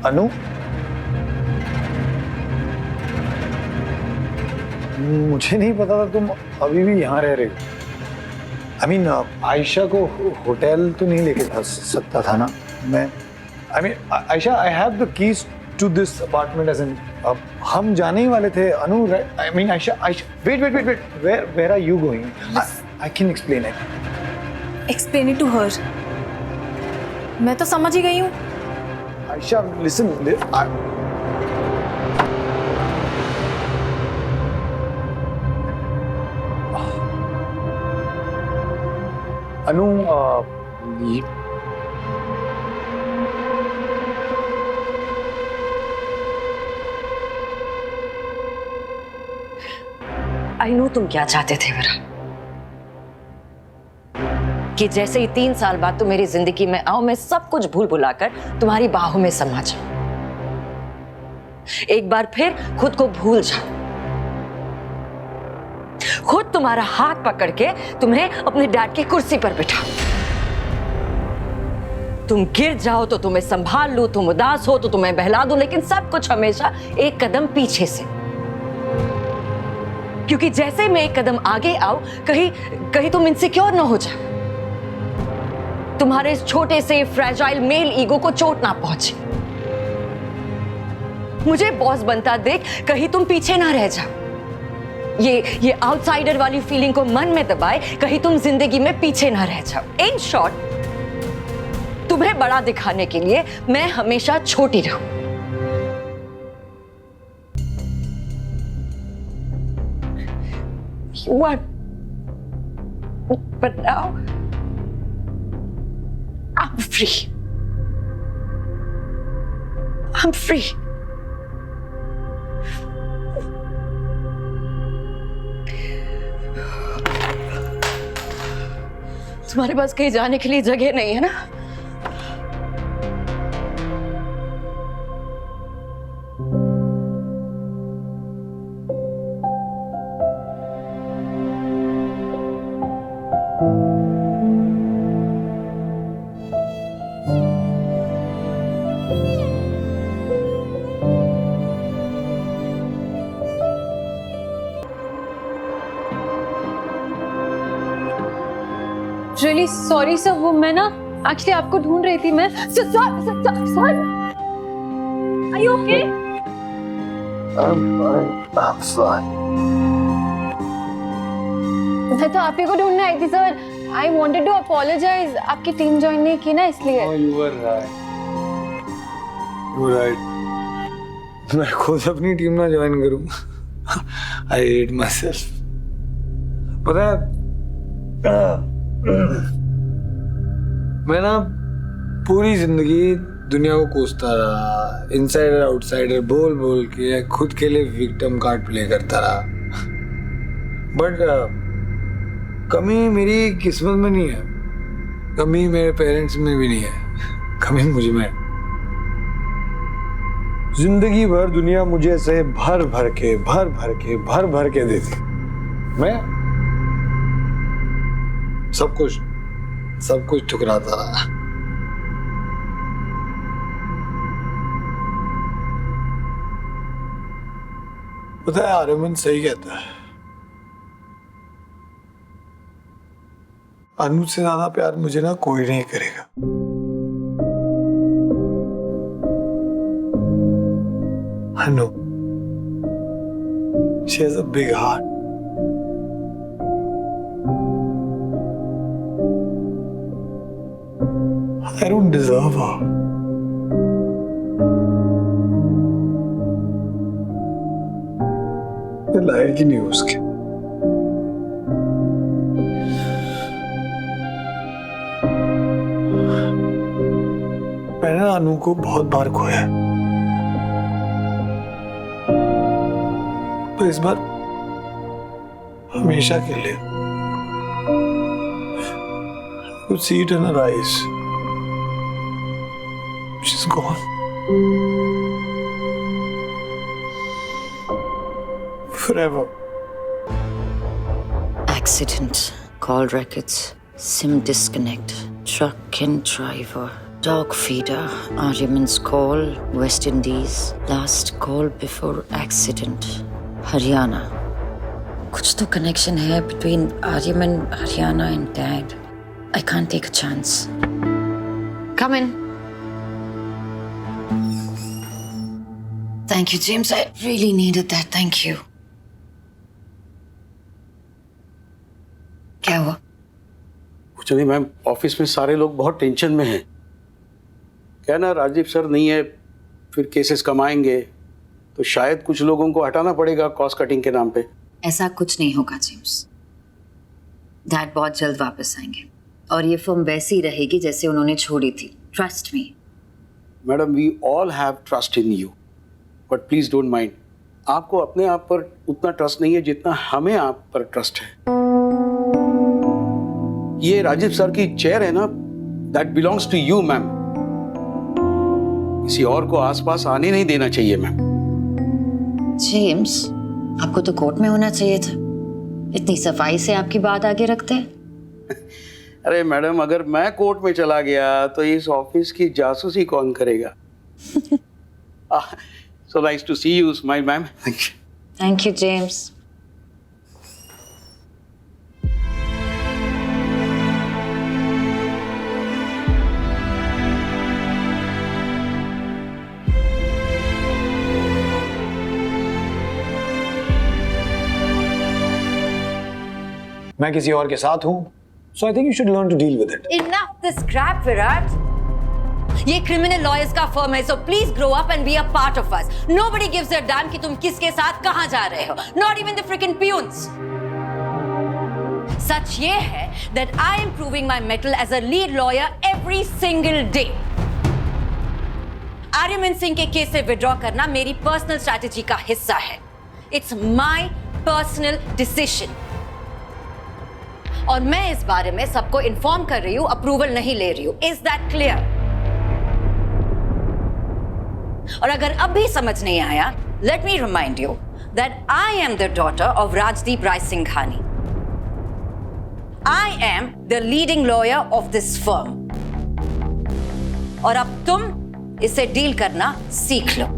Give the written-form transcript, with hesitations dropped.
अनु, मुझे नहीं पता था तुम अभी भी यहाँ रह रहे हो। I mean, आयशा को होटल तो नहीं लेके जा सकता था ना मैं। I mean, Ayesha, I have the keys to this apartment as in, हम जाने ही वाले थे। अनु, I mean, Ayesha, wait, where are you going? I can explain it. Explain it to her. मैं तो समझ ही गई हूँ। Ayesha, listen. Anu, I know तुम क्या चाहते थे मेरा, कि जैसे ही 3 साल बाद तुम मेरी जिंदगी में आओ, मैं सब कुछ भूल भुलाकर तुम्हारी बाहों में समा जाऊं, एक बार फिर खुद को भूल जाओ, खुद तुम्हारा हाथ पकड़ के तुम्हें अपने डैड की कुर्सी पर बिठा, तुम गिर जाओ तो तुम्हें संभाल लूं, तुम उदास हो तो तुम्हें बहला दूं, लेकिन सब कुछ हमेशा एक कदम पीछे से, क्योंकि जैसे मैं एक कदम आगे आऊं, कहीं तुम इनसिक्योर ना हो जाओ, तुम्हारे इस छोटे से फ्रेजाइल मेल ईगो को चोट ना पहुंचे, मुझे बॉस बनता देख कहीं तुम पीछे ना रह जाओ, ये आउटसाइडर वाली फीलिंग को मन में दबाए कहीं तुम जिंदगी में पीछे ना रह जाओ। इन शॉर्ट, तुम्हें बड़ा दिखाने के लिए मैं हमेशा छोटी रहूं। What? But now I'm free. I'm free. तुम्हारे पास कहीं जाने के लिए जगह नहीं है ना? Really sorry sir, वो मैं ना एक्चुअली आपको ढूंढ रही थी मैं। Sir, are you okay? I'm fine. मैं तो आप ही को ढूंढने आई थी sir. I wanted to apologize, आपकी टीम ज्वाइन नहीं की ना इसलिए। Oh, you were right. You were right. मैं खुद अपनी टीम ना ज्वाइन करूं। I hate myself. पता है, मैं ना पूरी जिंदगी दुनिया को कोसता रहा, इनसाइडर आउटसाइडर बोल बोल के खुद के लिए विक्टिम कार्ड प्ले करता रहा, बट कमी मेरी किस्मत में नहीं है, कमी मेरे पेरेंट्स में भी नहीं है, कमी मुझ में। जिंदगी भर दुनिया मुझे ऐसे भर भर के देती, मैं सब कुछ ठुकराता रहा। पता है, आर्यमन सही कहता है, अनु से ज्यादा प्यार मुझे ना कोई नहीं करेगा। अनु, she has a big heart. I don't deserve her. मैं लायक ही नहीं हूँ उसके। मैंने अनु को बहुत बार खोया, तो इस बार हमेशा के लिए। Could see it in her eyes. She's gone. Forever. Accident, call records, SIM disconnect, truck and driver, Dog feeder, Aryaman's call, West Indies, last call before accident, Haryana. कुछ तो connection है between Aryaman, Haryana and Dad. I can't take a chance. Come in. Thank you, James. I really needed that. Thank you. क्या हुआ? कुछ नहीं ma'am, office में सारे लोग बहुत टेंशन में हैं। क्या ना, राजीव सर नहीं है, फिर केसेस कम आएंगे, तो शायद कुछ लोगों को हटाना पड़ेगा कॉस्ट कटिंग के नाम पे। ऐसा कुछ नहीं होगा जेम्स। डैड बहुत जल्द वापस आएंगे और ये फर्म वैसी ही रहेगी जैसे उन्होंने छोड़ी थी। Trust me. Madam, we all have trust in you, but please don't mind. आपको अपने आप पर उतना ट्रस्ट नहीं है जितना हमें आप पर ट्रस्ट है। ये राजीव सर की चेयर है ना, that belongs to you ma'am. किसी और को आसपास आने नहीं देना चाहिए मैम। जेम्स, आपको तो कोर्ट में होना चाहिए था। इतनी सफाई से आपकी बात आगे रखते हैं। अरे मैडम, अगर मैं कोर्ट में चला गया तो इस ऑफिस की जासूसी कौन करेगा? So nice to see you, smile ma'am. Thank you James. मैं किसी और के साथ हूँ, so I think you should learn to deal with it. Enough this crap, Virat. ये criminal lawyers का firm है, so please grow up and be a part of us. Nobody gives a damn कि तुम किसके साथ कहाँ जा रहे हो. Not even the freaking peons. सच ये है that I am proving my mettle as a lead lawyer every single day. Aryaman Singh के केस से withdraw करना मेरी personal strategy का हिस्सा है. It's my personal decision. और मैं इस बारे में सबको इन्फॉर्म कर रही हूं, अप्रूवल नहीं ले रही हूं। Is that clear? और अगर अब भी समझ नहीं आया, let me remind you that I am the daughter of Rajdeep Rai Singhani. I am the leading lawyer of this firm. और अब तुम इसे डील करना सीख लो।